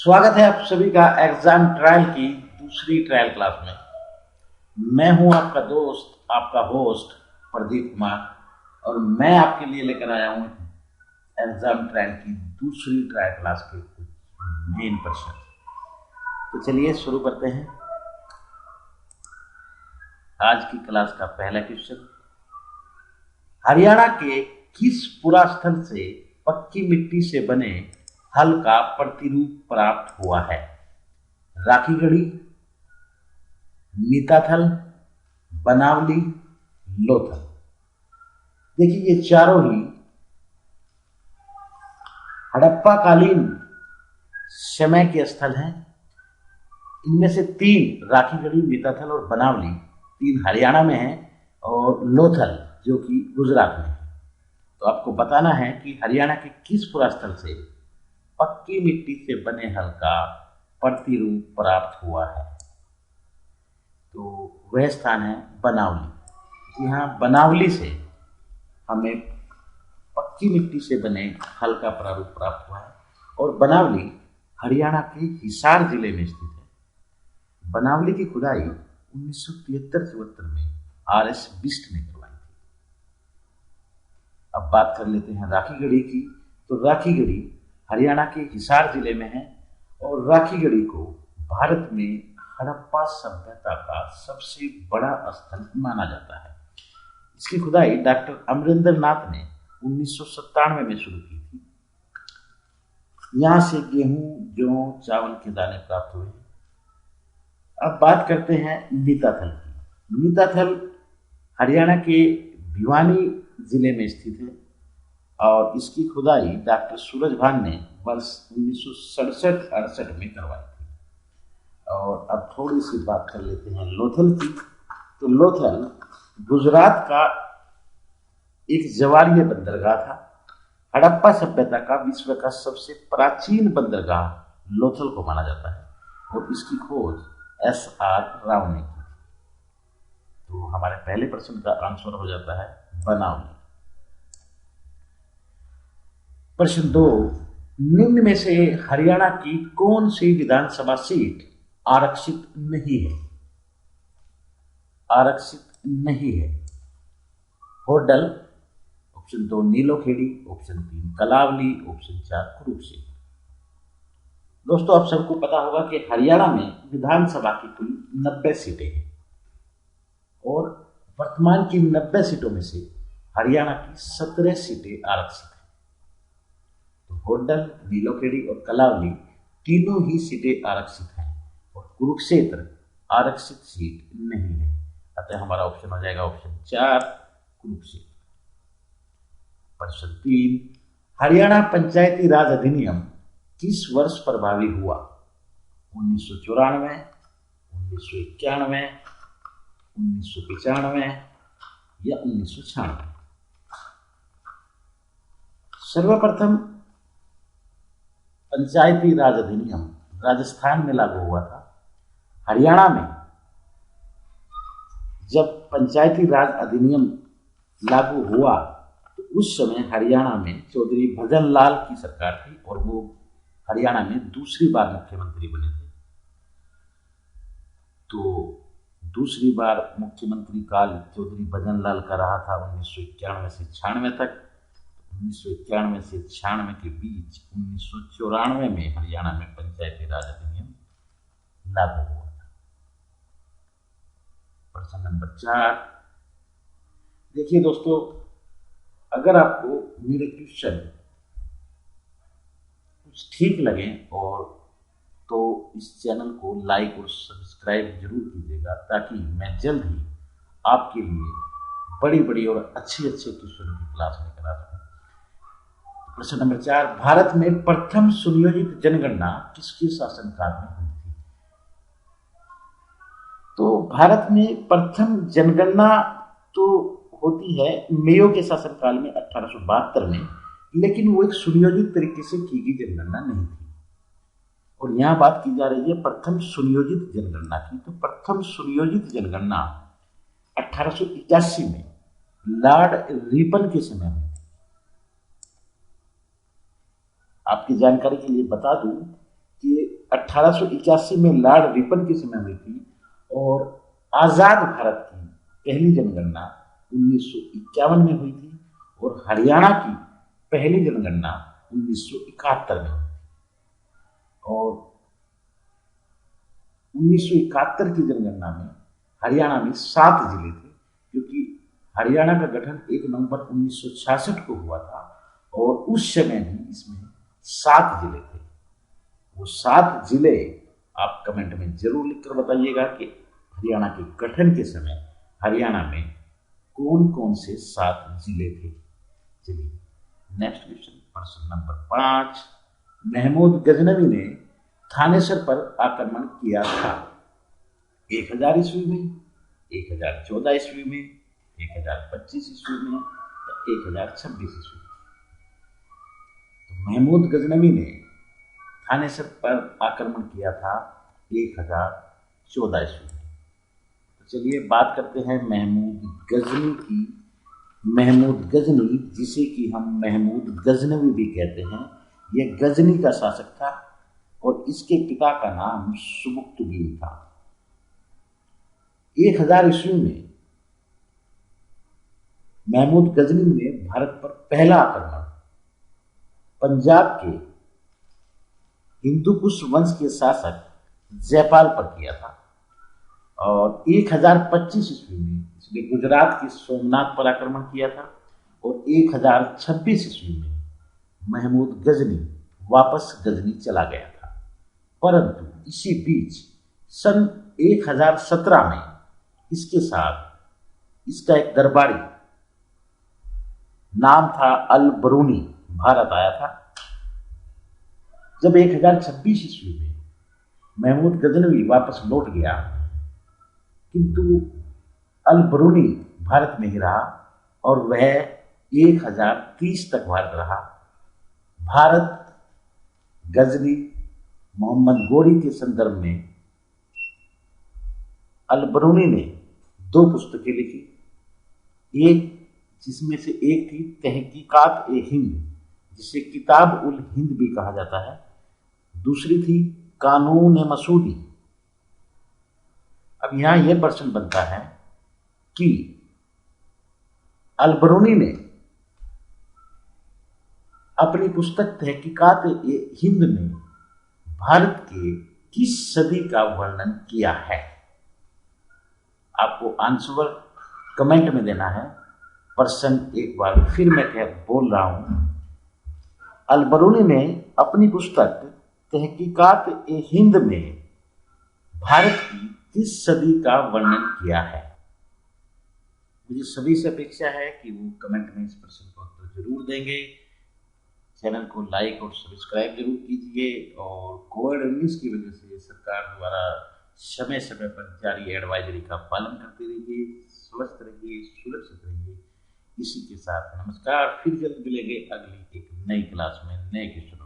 स्वागत है आप सभी का एग्जाम ट्रायल की दूसरी ट्रायल क्लास में। मैं हूं आपका दोस्त, आपका होस्ट प्रदीप कुमार, और मैं आपके लिए लेकर आया हूं एग्जाम ट्रायल की दूसरी ट्रायल क्लास के कुछ मेन प्रश्न। तो चलिए शुरू करते हैं। आज की क्लास का पहला क्वेश्चन, हरियाणा के किस पुरास्थल से पक्की मिट्टी से बने हल का प्रतिरूप प्राप्त हुआ है? राखीगढ़ी, मीताथल, बनावली, लोथल। देखिए ये चारों ही हड़प्पा कालीन समय के स्थल हैं। इनमें से तीन, राखीगढ़ी, मीताथल और बनावली, तीन हरियाणा में हैं और लोथल जो कि गुजरात में है। तो आपको बताना है कि हरियाणा के किस पुरास्थल से पक्की मिट्टी से बने हल का प्रतिरूप प्राप्त हुआ है। तो वह स्थान है बनावली। जी हाँ, बनावली से हमें पक्की मिट्टी से बने हल का प्रारूप प्राप्त हुआ है और बनावली हरियाणा के हिसार जिले में स्थित है। बनावली की खुदाई 1973-74 में आर.एस. बिष्ट ने करवाई थी। अब बात कर लेते हैं राखीगढ़ी की। तो राखीगढ़ी हरियाणा के हिसार जिले में है और राखीगढ़ी को भारत में हड़प्पा सभ्यता का सबसे बड़ा स्थल माना जाता है। इसकी खुदाई डॉक्टर अमरिंदर नाथ ने 1997 में शुरू की थी। यहां से गेहूं, जौ, चावल के दाने प्राप्त हुए। अब बात करते हैं मीताथल की। मीताथल हरियाणा के भिवानी जिले में स्थित है और इसकी खुदाई डॉक्टर सूरजभान ने वर्ष 1967-68 में करवाई थी। और अब थोड़ी सी बात कर लेते हैं लोथल की। तो लोथल गुजरात का एक जवारीय बंदरगाह था। हड़प्पा सभ्यता का विश्व का सबसे प्राचीन बंदरगाह लोथल को माना जाता है और इसकी खोज S.R. राव ने की। तो हमारे पहले प्रश्न का आंसर हो जाता है बनावली। प्रश्न 2, निम्न में से हरियाणा की कौन सी विधानसभा सीट आरक्षित नहीं है? आरक्षित नहीं है। Hodal, option 2 Nilokheri, option 3 Kalawali, option 4 Kurukshetra. दोस्तों आप सबको पता होगा कि हरियाणा में विधानसभा की कुल 90 सीटें हैं और वर्तमान की 90 सीटों में से हरियाणा की 17 सीटें आरक्षित हैं। तो होडल, नीलोखेड़ी और कलावली तीनों ही सीटें आरक्षित हैं और कुरुक्षेत्र आरक्षित सीट नहीं है। अतः हमारा ऑप्शन हो जाएगा ऑप्शन 4 कुरुक्षेत्र। प्रश्न 3, हरियाणा पंचायती राज अधिनियम किस वर्ष प्रभावी हुआ? 1994, 1991, 1995 या 1996? सर्वप्रथम पंचायती राज अधिनियम राजस्थान में लागू हुआ था। हरियाणा में जब पंचायती राज अधिनियम लागू हुआ तो उस समय हरियाणा में चौधरी भजन लाल की सरकार थी और वो हरियाणा में दूसरी बार मुख्यमंत्री बने थे। तो दूसरी बार मुख्यमंत्री काल चौधरी भजन लाल का रहा था 1991 से 96 तक। 1991 से 96 के बीच 1994 में हरियाणा में पंचायती राज अधिनियम लागू हुआ था। प्रश्न नंबर 4, देखिए दोस्तों, अगर आपको मेरे क्वेश्चन कुछ ठीक लगे और तो इस चैनल को लाइक और सब्सक्राइब जरूर कीजिएगा ताकि मैं जल्द ही आपके लिए बड़ी बड़ी और अच्छी क्वेश्चनों की क्लास लेकर आ सकूं। प्रश्न नंबर 4, भारत में प्रथम सुनियोजित जनगणना किसके शासनकाल में हुई थी? तो भारत में प्रथम जनगणना तो होती है मेयो के शासनकाल में 1872 में, लेकिन वो एक सुनियोजित तरीके से की गई जनगणना नहीं थी। और यहाँ बात की जा रही है प्रथम सुनियोजित जनगणना की। तो प्रथम सुनियोजित जनगणना 1881 में लॉर्ड रिपन के समय हुई। आपकी जानकारी के लिए बता दूं कि 1881 में लॉर्ड रिपन के समय हुई थी और आजाद भारत की पहली जनगणना 1951 में हुई थी और हरियाणा की पहली जनगणना 1971 में हुई थी। और 1971 की जनगणना में हरियाणा में 7 जिले थे, क्योंकि हरियाणा का गठन 1 नवंबर 1966 को हुआ था और उस समय भी इसमें 7 जिले थे। वो 7 जिले आप कमेंट में जरूर लिखकर बताइएगा कि हरियाणा के गठन के समय हरियाणा में कौन कौन से 7 जिले थे। चलिए नेक्स्ट क्वेश्चन, प्रश्न नंबर 5। महमूद गजनवी ने थानेसर पर आक्रमण किया था 1000 ईस्वी में, 1014 ईस्वी में, 1025 ईस्वी में या 1026 ईस्वी में। तो महमूद गजनवी ने थानेसर पर आक्रमण किया था 1014 ईस्वी में। तो चलिए बात करते हैं महमूद गजनी की। महमूद गजनी, जिसे कि हम महमूद गजनवी भी कहते हैं, यह गजनी का शासक था और इसके पिता का नाम सुबुक्तुगीन था। 1000 ईस्वी में महमूद गजनी ने भारत पर पहला आक्रमण पंजाब के हिंदुकुश वंश के शासक जयपाल पर किया था और 1025 ईस्वी में इसने गुजरात के सोमनाथ पर आक्रमण किया था और 1026 ईस्वी में महमूद गजनी वापस गजनी चला गया था। परंतु इसी बीच सन 1017 में इसके साथ इसका एक दरबारी नाम था अल बरूनी भारत आया था। जब 1026 ईस्वी में महमूद गजनवी वापस लौट गया, किंतु अल बरूनी भारत में ही रहा और वह 1030 तक भारत रहा। भारत गजनी मोहम्मद गोरी के संदर्भ में अल बरूनी ने 2 पुस्तकें लिखी, एक जिसमें से एक थी तहकीकात ए हिंद, जिसे किताब उल हिंद भी कहा जाता है, दूसरी थी कानून ए मसूदी। अब यहां यह प्रश्न बनता है कि अल बरूनी ने अपनी पुस्तक तहकीकात ए हिंद में भारत के किस सदी का वर्णन किया है। आपको आंसर कमेंट में देना है। प्रश्न एक बार फिर मैं बोल रहा हूं, अल बरूनी ने अपनी पुस्तक तहकीकात ए हिंद में भारत की किस सदी का वर्णन किया है। मुझे सभी से अपेक्षा है कि वो कमेंट में इस प्रश्न का उत्तर जरूर देंगे। चैनल को लाइक और सब्सक्राइब जरूर कीजिए और कोविड-19 की वजह से सरकार द्वारा समय समय पर जारी एडवाइजरी का पालन करते रहिए, स्वस्थ रहिए, सुरक्षित रहिए। इसी के साथ नमस्कार, फिर जल्द मिलेंगे अगली एक नई क्लास में नए क्वेश्चन।